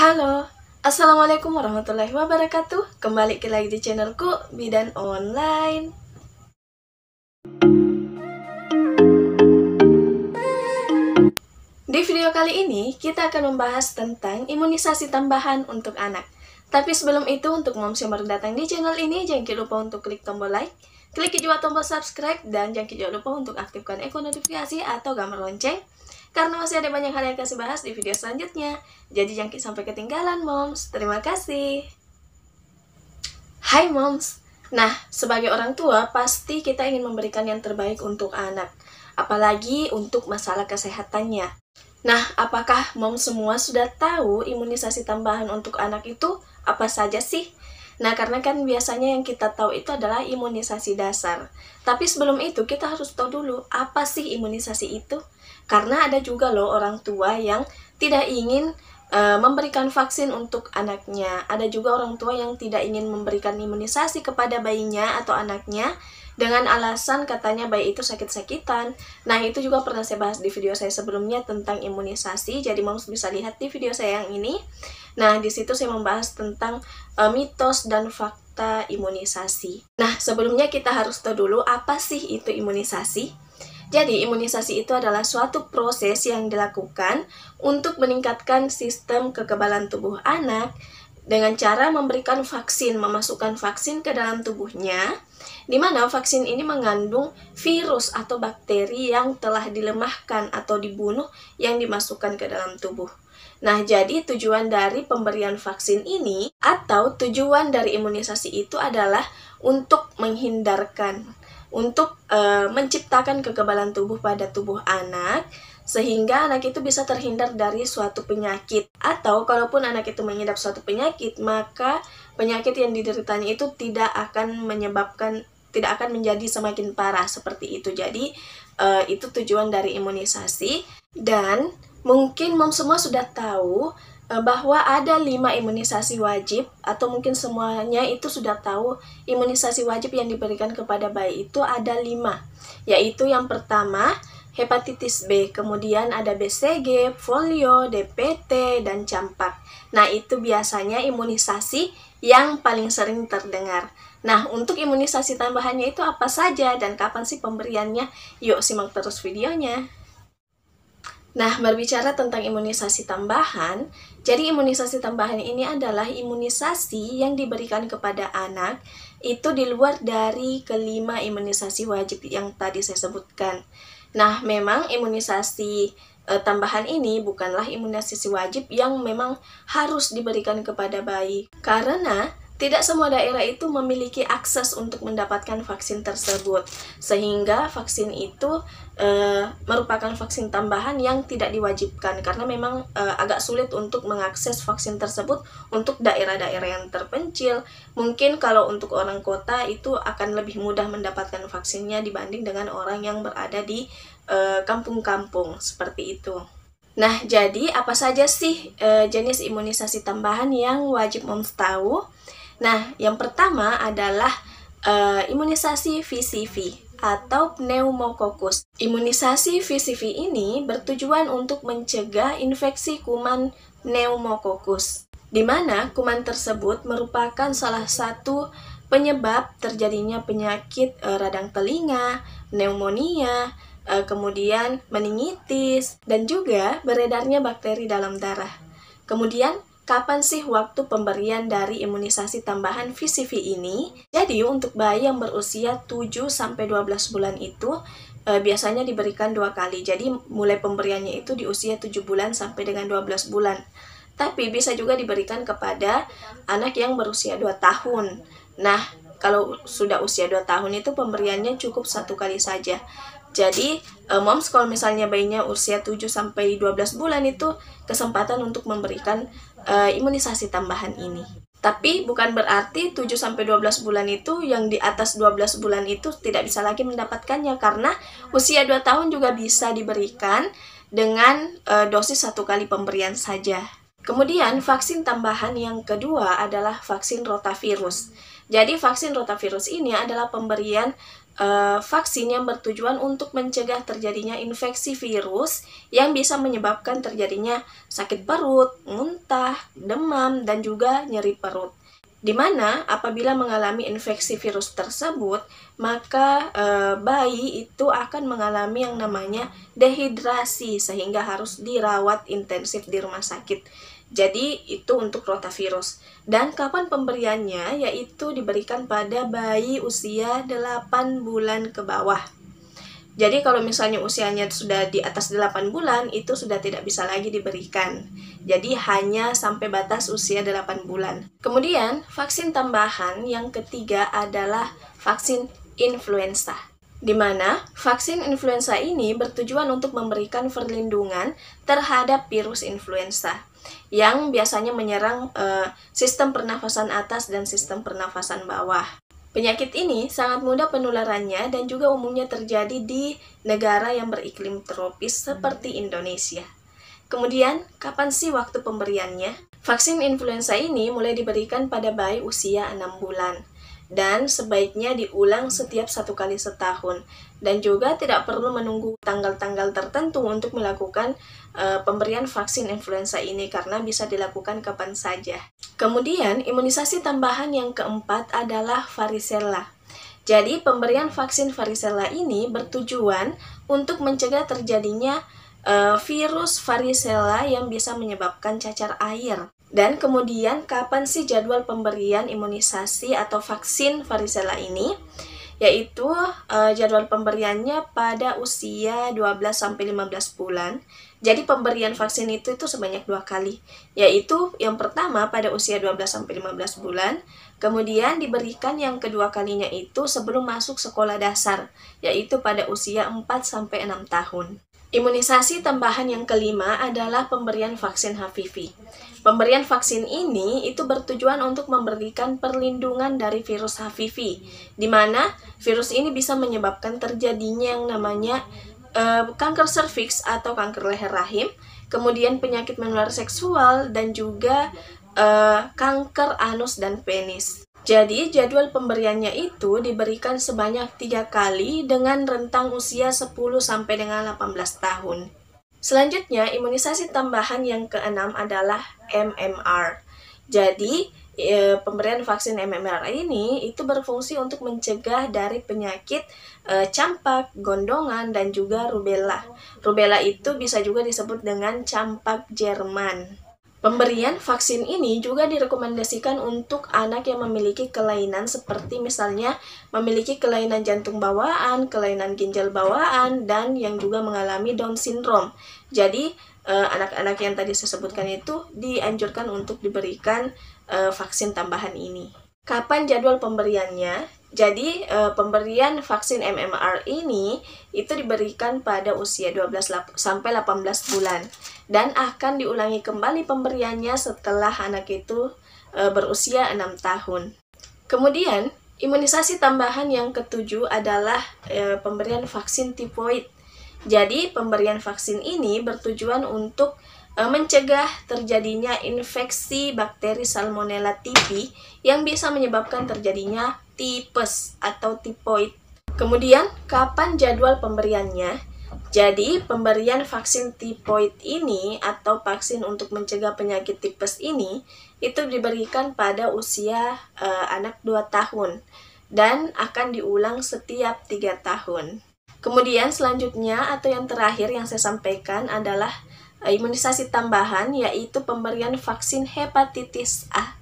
Halo, Assalamualaikum warahmatullahi wabarakatuh. Kembali lagi di channelku Bidan Online. Di video kali ini kita akan membahas tentang imunisasi tambahan untuk anak. Tapi sebelum itu, untuk moms yang baru datang di channel ini, jangan lupa untuk klik tombol like, klik juga tombol subscribe, dan jangan lupa untuk aktifkan ikon notifikasi atau gambar lonceng, karena masih ada banyak hal yang kasih bahas di video selanjutnya. Jadi jangan sampai ketinggalan, moms. Terima kasih. Hai moms. Nah, sebagai orang tua, pasti kita ingin memberikan yang terbaik untuk anak, apalagi untuk masalah kesehatannya. Nah, apakah moms semua sudah tahu imunisasi tambahan untuk anak itu apa saja sih? Nah, karena kan biasanya yang kita tahu itu adalah imunisasi dasar. Tapi sebelum itu, kita harus tahu dulu apa sih imunisasi itu. Karena ada juga loh orang tua yang tidak ingin memberikan vaksin untuk anaknya. Ada juga orang tua yang tidak ingin memberikan imunisasi kepada bayinya atau anaknya dengan alasan katanya bayi itu sakit-sakitan. Nah, itu juga pernah saya bahas di video saya sebelumnya tentang imunisasi. Jadi moms bisa lihat di video saya yang ini. Nah, di situ saya membahas tentang mitos dan fakta imunisasi. Nah, sebelumnya kita harus tahu dulu apa sih itu imunisasi. Jadi, imunisasi itu adalah suatu proses yang dilakukan untuk meningkatkan sistem kekebalan tubuh anak dengan cara memberikan vaksin, memasukkan vaksin ke dalam tubuhnya, di mana vaksin ini mengandung virus atau bakteri yang telah dilemahkan atau dibunuh yang dimasukkan ke dalam tubuh. Nah, jadi tujuan dari pemberian vaksin ini atau tujuan dari imunisasi itu adalah untuk menghindarkan, untuk menciptakan kekebalan tubuh pada tubuh anak, sehingga anak itu bisa terhindar dari suatu penyakit. Atau kalaupun anak itu mengidap suatu penyakit, maka penyakit yang dideritanya itu tidak akan menjadi semakin parah seperti itu. Jadi itu tujuan dari imunisasi. Dan mungkin mom semua sudah tahu bahwa ada 5 imunisasi wajib, atau mungkin semuanya itu sudah tahu imunisasi wajib yang diberikan kepada bayi itu ada 5, yaitu yang pertama hepatitis B, kemudian ada BCG, polio, DPT, dan campak. Nah, itu biasanya imunisasi yang paling sering terdengar. Nah, untuk imunisasi tambahannya itu apa saja dan kapan sih pemberiannya? Yuk simak terus videonya. Nah, berbicara tentang imunisasi tambahan, jadi imunisasi tambahan ini adalah imunisasi yang diberikan kepada anak itu di luar dari kelima imunisasi wajib yang tadi saya sebutkan. Nah, memang imunisasi tambahan ini bukanlah imunisasi wajib yang memang harus diberikan kepada bayi, karena tidak semua daerah itu memiliki akses untuk mendapatkan vaksin tersebut, sehingga vaksin itu merupakan vaksin tambahan yang tidak diwajibkan, karena memang agak sulit untuk mengakses vaksin tersebut untuk daerah-daerah yang terpencil. Mungkin kalau untuk orang kota itu akan lebih mudah mendapatkan vaksinnya dibanding dengan orang yang berada di kampung-kampung, seperti itu. Nah, jadi apa saja sih jenis imunisasi tambahan yang wajib moms tahu? Nah, yang pertama adalah imunisasi VCV atau pneumokokus. Imunisasi VCV ini bertujuan untuk mencegah infeksi kuman pneumokokus, di mana kuman tersebut merupakan salah satu penyebab terjadinya penyakit radang telinga, pneumonia, kemudian meningitis, dan juga beredarnya bakteri dalam darah. Kemudian, kapan sih waktu pemberian dari imunisasi tambahan VCV ini? Jadi, untuk bayi yang berusia 7-12 bulan itu biasanya diberikan 2 kali. Jadi, mulai pemberiannya itu di usia 7 bulan sampai dengan 12 bulan. Tapi, bisa juga diberikan kepada anak yang berusia 2 tahun. Nah, kalau sudah usia 2 tahun itu pemberiannya cukup 1 kali saja. Jadi, moms kalau misalnya bayinya usia 7-12 bulan itu kesempatan untuk memberikan imunisasi tambahan ini. Tapi bukan berarti 7-12 bulan itu yang di atas 12 bulan itu tidak bisa lagi mendapatkannya, karena usia 2 tahun juga bisa diberikan dengan dosis 1 kali pemberian saja. Kemudian vaksin tambahan yang kedua adalah vaksin rotavirus. Jadi vaksin rotavirus ini adalah pemberian vaksin yang bertujuan untuk mencegah terjadinya infeksi virus yang bisa menyebabkan terjadinya sakit perut, muntah, demam, dan juga nyeri perut. Di mana apabila mengalami infeksi virus tersebut, maka bayi itu akan mengalami yang namanya dehidrasi sehingga harus dirawat intensif di rumah sakit. Jadi itu untuk rotavirus. Dan kapan pemberiannya? Yaitu diberikan pada bayi usia 8 bulan ke bawah. Jadi kalau misalnya usianya sudah di atas 8 bulan, itu sudah tidak bisa lagi diberikan. Jadi hanya sampai batas usia 8 bulan. Kemudian, vaksin tambahan yang ketiga adalah vaksin influenza. Di mana vaksin influenza ini bertujuan untuk memberikan perlindungan terhadap virus influenza yang biasanya menyerang sistem pernafasan atas dan sistem pernafasan bawah. Penyakit ini sangat mudah penularannya dan juga umumnya terjadi di negara yang beriklim tropis seperti Indonesia. Kemudian, kapan sih waktu pemberiannya? Vaksin influenza ini mulai diberikan pada bayi usia 6 bulan. Dan sebaiknya diulang setiap 1 kali setahun. Dan juga tidak perlu menunggu tanggal-tanggal tertentu untuk melakukan pemberian vaksin influenza ini karena bisa dilakukan kapan saja. Kemudian, imunisasi tambahan yang keempat adalah varicella. Jadi, pemberian vaksin varicella ini bertujuan untuk mencegah terjadinya virus varicella yang bisa menyebabkan cacar air. Dan kemudian, kapan sih jadwal pemberian imunisasi atau vaksin varicella ini? Yaitu jadwal pemberiannya pada usia 12-15 bulan. Jadi pemberian vaksin itu sebanyak 2 kali. Yaitu yang pertama pada usia 12-15 bulan, kemudian diberikan yang kedua kalinya itu sebelum masuk sekolah dasar, yaitu pada usia 4-6 tahun. Imunisasi tambahan yang kelima adalah pemberian vaksin HPV. Pemberian vaksin ini itu bertujuan untuk memberikan perlindungan dari virus HPV, di mana virus ini bisa menyebabkan terjadinya yang namanya kanker serviks atau kanker leher rahim, kemudian penyakit menular seksual, dan juga kanker anus dan penis. Jadi, jadwal pemberiannya itu diberikan sebanyak 3 kali dengan rentang usia 10 sampai dengan 18 tahun. Selanjutnya, imunisasi tambahan yang keenam adalah MMR. Jadi, pemberian vaksin MMR ini itu berfungsi untuk mencegah dari penyakit campak, gondongan, dan juga rubella. Rubella itu bisa juga disebut dengan campak Jerman. Pemberian vaksin ini juga direkomendasikan untuk anak yang memiliki kelainan seperti misalnya memiliki kelainan jantung bawaan, kelainan ginjal bawaan, dan yang juga mengalami Down syndrome. Jadi, anak-anak yang tadi saya sebutkan itu dianjurkan untuk diberikan vaksin tambahan ini. Kapan jadwal pemberiannya? Jadi, pemberian vaksin MMR ini itu diberikan pada usia 12 sampai 18 bulan dan akan diulangi kembali pemberiannya setelah anak itu berusia 6 tahun. Kemudian, imunisasi tambahan yang ketujuh adalah pemberian vaksin tifoid. Jadi, pemberian vaksin ini bertujuan untuk mencegah terjadinya infeksi bakteri Salmonella typhi yang bisa menyebabkan terjadinya tipes atau tifoid. Kemudian, kapan jadwal pemberiannya? Jadi, pemberian vaksin tifoid ini atau vaksin untuk mencegah penyakit tipes ini itu diberikan pada usia anak 2 tahun dan akan diulang setiap 3 tahun. Kemudian selanjutnya atau yang terakhir yang saya sampaikan adalah imunisasi tambahan, yaitu pemberian vaksin hepatitis A.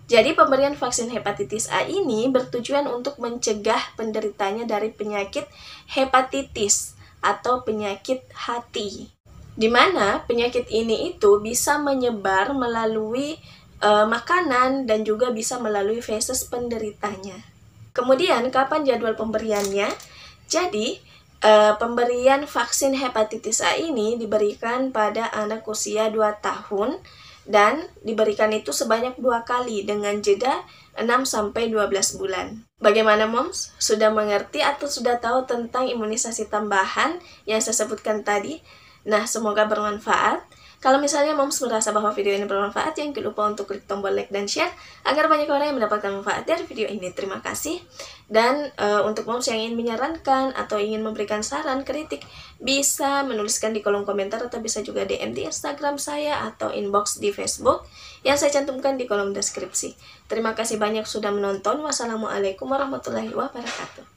Jadi pemberian vaksin hepatitis A ini bertujuan untuk mencegah penderitanya dari penyakit hepatitis atau penyakit hati. Di mana penyakit ini itu bisa menyebar melalui makanan dan juga bisa melalui feses penderitanya. Kemudian kapan jadwal pemberiannya? Jadi pemberian vaksin hepatitis A ini diberikan pada anak usia 2 tahun dan diberikan itu sebanyak 2 kali dengan jeda 6-12 bulan. Bagaimana moms? Sudah mengerti atau sudah tahu tentang imunisasi tambahan yang saya sebutkan tadi? Nah, semoga bermanfaat. Kalau misalnya Moms merasa bahwa video ini bermanfaat, jangan lupa untuk klik tombol like dan share agar banyak orang yang mendapatkan manfaat dari video ini. Terima kasih. Dan untuk Moms yang ingin menyarankan atau ingin memberikan saran, kritik, bisa menuliskan di kolom komentar atau bisa juga DM di Instagram saya atau inbox di Facebook yang saya cantumkan di kolom deskripsi. Terima kasih banyak sudah menonton. Wassalamualaikum warahmatullahi wabarakatuh.